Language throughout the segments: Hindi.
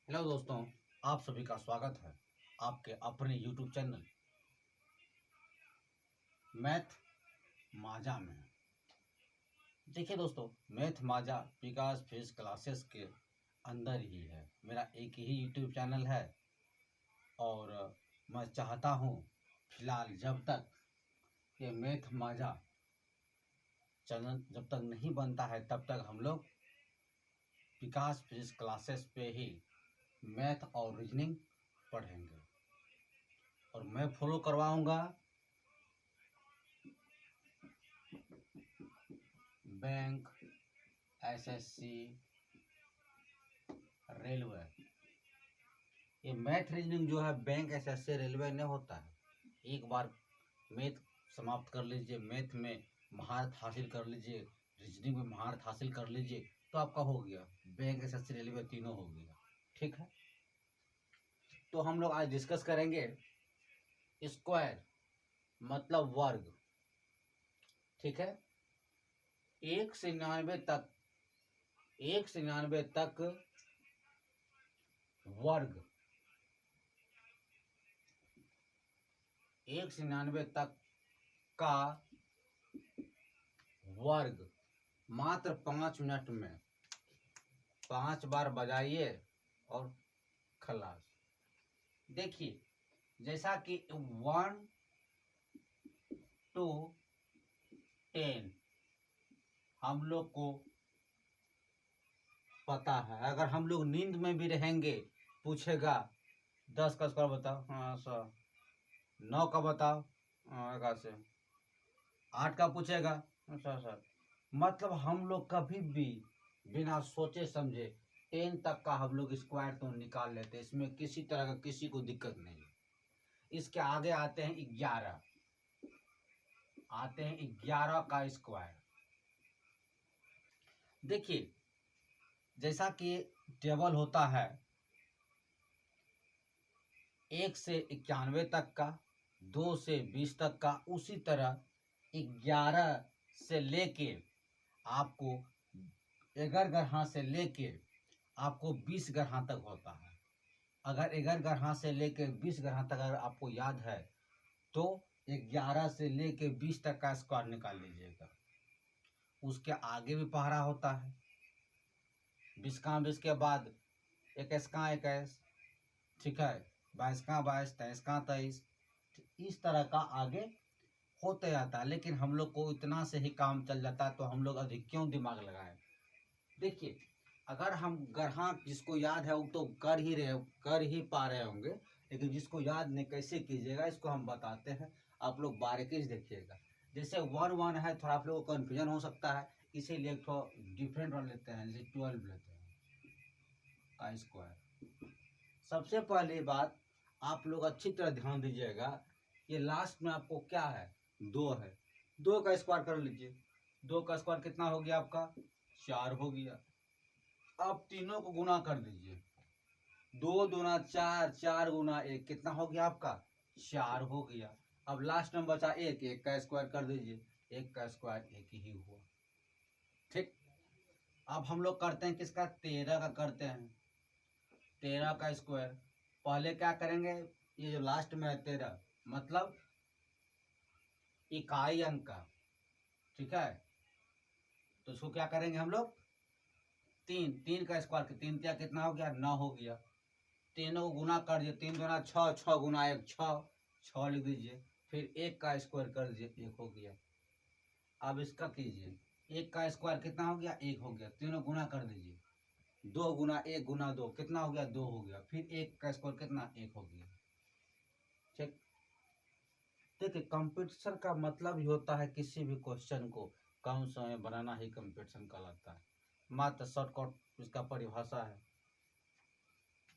हेलो दोस्तों, आप सभी का स्वागत है आपके अपने YouTube चैनल मैथ माजा में। देखिए दोस्तों, मैथ माजा विकास फेस क्लासेस के अंदर ही है। मेरा एक ही YouTube चैनल है और मैं चाहता हूँ फिलहाल जब तक ये मैथ माजा चैनल जब तक नहीं बनता है तब तक हम लोग विकास फेस क्लासेस पे ही मैथ और रीजनिंग पढ़ेंगे और मैं फॉलो करवाऊँगा बैंक, एसएससी, रेलवे। ये मैथ रीजनिंग जो है बैंक, एसएससी, रेलवे नहीं होता है। एक बार मैथ समाप्त कर लीजिए, मैथ में महारत हासिल कर लीजिए, रीजनिंग में महारत हासिल कर लीजिए तो आपका हो गया बैंक, एसएससी, रेलवे तीनों हो गया। ठीक है, तो हम लोग आज डिस्कस करेंगे स्क्वायर मतलब वर्ग। ठीक है, 1 से 99 तक, 1 से 99 तक वर्ग, 1 से 99 तक का वर्ग मात्र 5 मिनट में 5 बार बजाइए और खलास। देखिए, जैसा कि 1 to 10 हम लोग को पता है। अगर हम लोग नींद में भी रहेंगे, पूछेगा 10 का स्क्वायर बताओ, हाँ सर। 9 का बताओ, हाँ 1 से। 8 का पूछेगा, अच्छा सर। मतलब हम लोग कभी भी बिना सोचे समझे 10 तक का हम लोग स्क्वायर तो निकाल लेते हैं। इसमें किसी तरह का किसी को दिक्कत नहीं है। इसके आगे आते हैं 11, आते हैं 11 का स्क्वायर। देखिए, जैसा कि टेबल होता है 1 से 91 तक का, 2 से 20 तक का, उसी तरह 11 से लेके आपको 11 से लेके आपको 20 तक होता है। अगर 11 से लेके 20 तक अगर आपको याद है तो 11 से लेके 20 तक का स्क्वायर निकाल लीजिएगा। उसके आगे भी पहाड़ा होता है, 20 के बाद 21, ठीक है, 22, 23, इस तरह का आगे होते जाता है। लेकिन हम लोग को इतना से ही काम चल जाता है तो हम लोग अधिक क्यों दिमाग लगाएं। देखिए, अगर हम गढ़ा जिसको याद है वो तो कर ही पा रहे होंगे, लेकिन जिसको याद नहीं कैसे कीजिएगा इसको हम बताते हैं। आप लोग बारीकी से देखिएगा। जैसे 1 है, थोड़ा आप लोगों को कन्फ्यूजन हो सकता है, इसीलिए थोड़ा डिफरेंट वन लेते हैं, जैसे 12 लेते हैं का स्क्वायर। सबसे पहली बात आप लोग अच्छी तरह ध्यान दीजिएगा, ये लास्ट में आपको क्या है, 2 है। 2 का स्क्वायर कर लीजिए। 2 का स्क्वायर कितना हो गया आपका, 4 हो गया। अब तीनों को गुना कर दीजिए, 2 दूना 4, 4 गुना 1 कितना हो गया आपका, 4 हो गया। अब लास्ट में बचा 1, 1 का स्क्वायर कर दीजिए, 1 का स्क्वायर 1 ही हुआ। ठीक, अब हम लोग करते हैं किसका, 13 का करते हैं। 13 का स्क्वायर पहले क्या करेंगे, ये जो लास्ट में है 13 मतलब इकाई अंक का, ठीक है, तो इसको क्या करेंगे हम लोग, 3 का स्क्वायर, 3 क्या कितना हो गया, 9 हो गया। तीनों को गुना कर दिए, 3 दूना 6, 6 गुना 1 6, 6 लिख दीजिए। फिर 1 का स्क्वायर कर दीजिए, 1 हो गया। अब इसका कीजिए, 1 का स्क्वायर कितना हो गया, 1 हो गया। तीनों गुना कर दीजिए, 2 गुना 1 गुना 2 कितना हो गया, 2 हो गया। फिर 1 का स्क्वायर कितना, 1 हो गया। ठीक, देखिए कंपटीशन का मतलब ही होता है किसी भी क्वेश्चन को कम समय बनाना ही कंपटीशन कहलाता है। मात्र शॉर्टकट इसका परिभाषा है।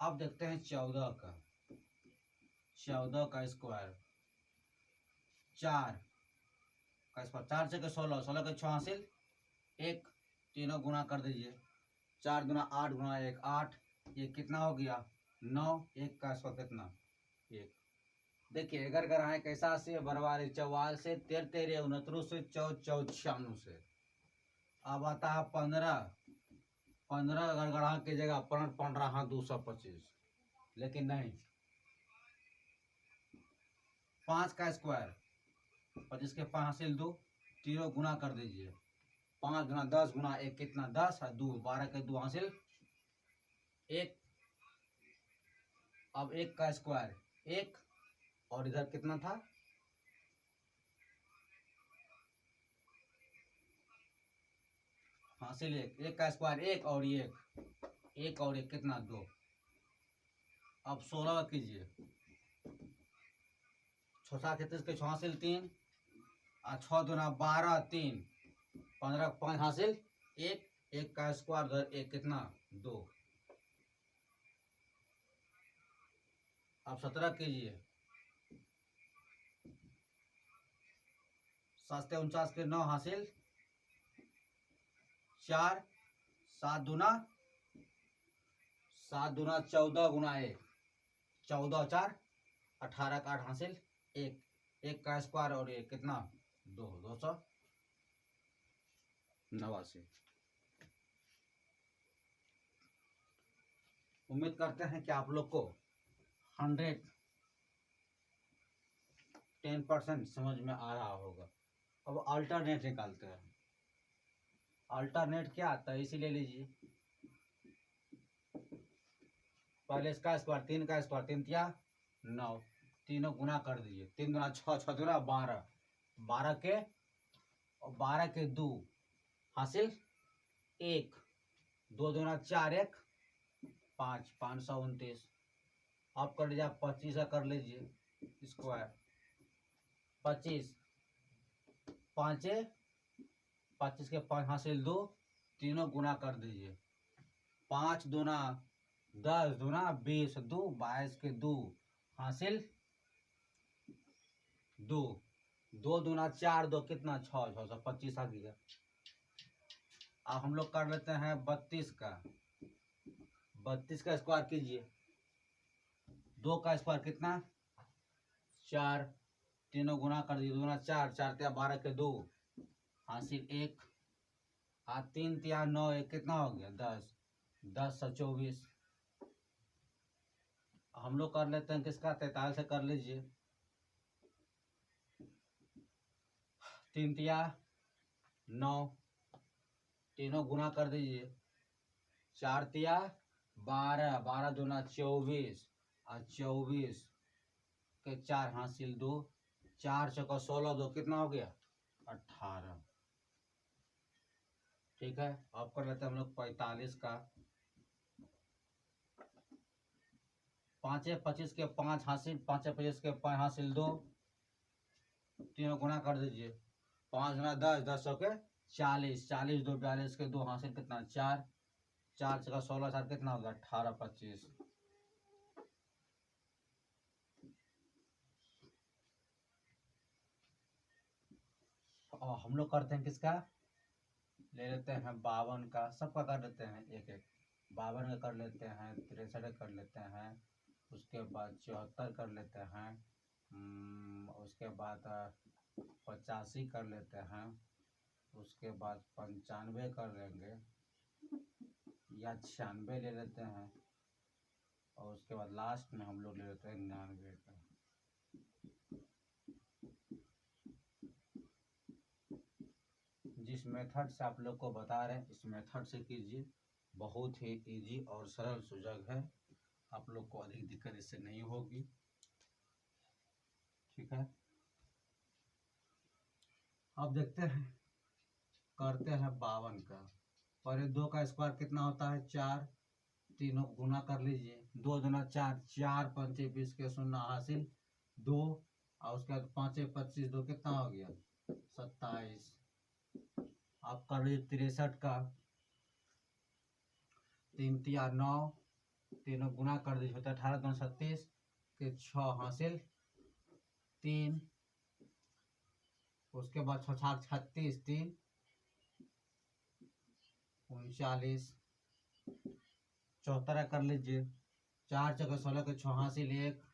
अब देखते हैं 14 का, 14 का स्क्वायर, 4 का स्क्वायर, 4 से 16, 16 के 6 हासिल 1, तीनों गुना कर दीजिए, 4 दूना 8 गुना 1 8, ये कितना हो गया, 9, 1 का स्क्वायर कितना, 1। देखिए अगर है कैसा से बरबार 44 से 13 69 से 14 96 से। अब आता है 15, 15 गड़गड़ा की जगह पन रहा 225, लेकिन नहीं। 5 का स्क्वायर 25 के 5 हासिल 2, तीनों गुना कर दीजिए। 5 गुना 10 गुना 1 कितना 10 और 2 12 के 2 हासिल 1। अब 1 का स्क्वायर 1 और इधर कितना था हासिल 1। 1 का स्क्वायर 1 और 1 और 1 कितना 2। अब 16 कीजिए। 6 7 33 के 6 हासिल 3 और 6 दूना 12 3 15 5 हासिल 1। 1 का स्क्वायर उधर 1 कितना 2। अब 17 कीजिए। 7 49 के 9 हासिल 4। 7 दूना 14 गुना 1 14 4 18 का 8 हासिल 1। 1 का स्क्वायर और 1 कितना 2 289। उम्मीद करते हैं कि आप लोग को 110% समझ में आ रहा होगा। अब अल्टरनेट निकालते हैं। अल्टरनेट क्या आता है इसी ले लीजिए। पहले इसका स्क्वायर 3 का स्क्वायर 3 तिया 9, तीनों गुना कर दीजिए। 3 गुना 6 6 दूना 12 12 के और 12 के 2 हासिल 1। 2 दूना 4 1 5 529। आप कर लीजिए 25 का कर लीजिए स्क्वायर 25 5 25 के 5 हासिल 2, तीनों गुना कर दीजिए। 5 दूना 10 दूना 20 2 22 के 2 हासिल 2। 2 दूना 4 2 कितना 6 6 25 आ गया। अब हम लोग कर लेते हैं 32 का। 32 का स्क्वायर कीजिए। 2 का स्क्वायर कितना 4, तीनों गुना कर दीजिए। 2 गुना 4 4 तिया 12 के 2 हासिल 1 और 3 तिया 9 1 कितना हो गया 10 10 से 24। हम लोग कर लेते हैं किसका 43 से कर लीजिए। 3 तिया 9, तीनों गुना कर दीजिए। 4 तिया 12 12 दूना 24 और 24 के 4 हासिल 2, 4 चौका 16 2 कितना हो गया 18। ठीक है। अब कर लेते हैं हम लोग 45 का। 5 25 के 5 हासिल 5 25 के 5 हासिल 2, तीनों गुना कर दीजिए। 5 गुना 10 10 सौ के 40 40 2 42 के 2 हासिल कितना 4 4 का 16 4 कितना होगा 18 25। और हम लोग करते हैं किसका ले लेते हैं 52 का। सबका कर लेते हैं एक एक। 52 का कर लेते हैं, 63 कर लेते हैं, उसके बाद 74 कर लेते हैं, उसके बाद 85 कर लेते हैं, उसके बाद 95 कर लेंगे या 96 ले लेते हैं, और उसके बाद लास्ट में हम लोग ले लेते हैं 99 का। जिस मेथड से आप लोग को बता रहे हैं इस मेथड से कीजिए। बहुत ही इजी और सरल सुजग है। आप लोग को अधिक दिक्कत इससे नहीं होगी। ठीक है। अब देखते हैं करते हैं 52 का। पहले 2 का स्क्वायर कितना होता है 4, तीनों गुना कर लीजिए। 2 दूना 4 4 5 20 के 0 हासिल 2 और उसके बाद 5 25 2 कितना हो गया 27। आप कर लीजिए 63 का। 3 तिया 9, तीनों गुना कर दीजिए होता है 18 2 37 के 6 हासिल 3। उसके बाद 6 6 36 3 39। 74 कर लीजिए। 4 चौके 16 के 6 हासिल 1,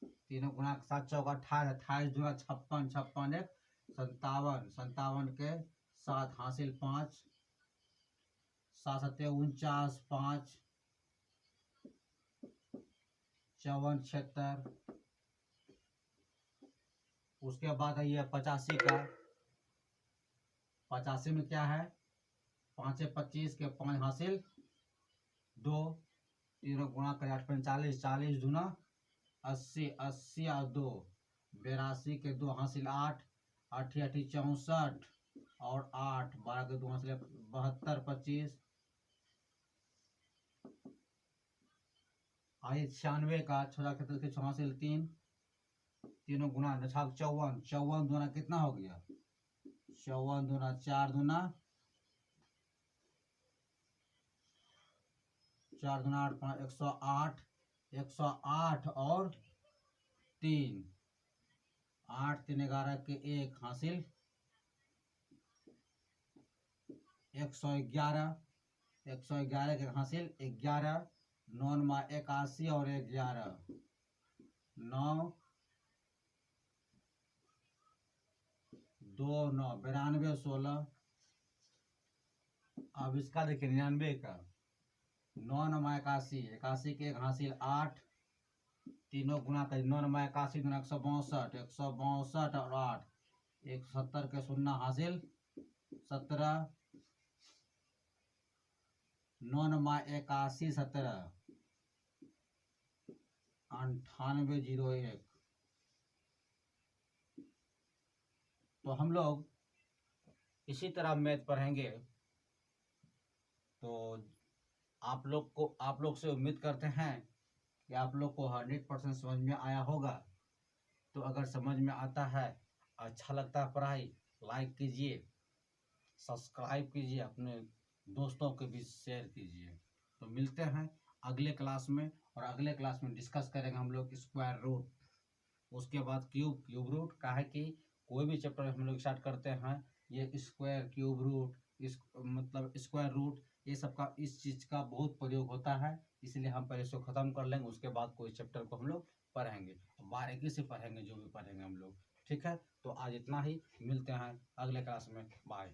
तीनों गुना 7 चौका 28 28 दूना 56 56 1 57 57 के 7 हासिल 5 7 सत्ते 49, 5 54 76। उसके बाद है ये 85 का। 85 में क्या है, 5 25 के 5 हासिल 2, तीनों गुणा करें 8 45, 40 दूना 80, 80 और 2 82 के 2 हासिल 8, 8 8 64 और 8 12 के 2 हासिल 72 25। आइए 96 का 6 के 6 हासिल 3, तीनों गुणा 54, 54 दूना कितना हो गया, 54 दूना 4 दूना 4 दूना 8 5 108, 108 और 3, 8 3 11 के 1 हासिल 111, 111 के हासिल 11, 9 मा 81 और 11 9 2 9 92 16। अब इसका देखिए 99 का 9 नमा 81, 81 के 1 हासिल 8, तीनों गुणा कर 9 नमा 81 गुना 162, 162 और 8 170 के 0 हासिल 17, 9 नमा 81 17 9801। तो हम लोग इसी तरह मैथ पढ़ेंगे। तो आप लोग से उम्मीद करते हैं कि आप लोग को 100% समझ में आया होगा। तो अगर समझ में आता है, अच्छा लगता है पढ़ाई, लाइक कीजिए, सब्सक्राइब कीजिए, अपने दोस्तों के बीच शेयर कीजिए। तो मिलते हैं अगले क्लास में, और अगले क्लास में डिस्कस करेंगे हम लोग स्क्वायर रूट, उसके बाद क्यूब रूट का है कि कोई भी चैप्टर हम लोग स्टार्ट करते हैं, ये स्क्वायर क्यूब रूट इस मतलब स्क्वायर रूट ये सब का इस चीज़ का बहुत प्रयोग होता है, इसलिए हम पहले इसको ख़त्म कर लेंगे, उसके बाद कोई चैप्टर को हम लोग पढ़ेंगे, बारीकी से पढ़ेंगे जो भी पढ़ेंगे हम लोग। ठीक है, तो आज इतना ही, मिलते हैं अगले क्लास में, बाय।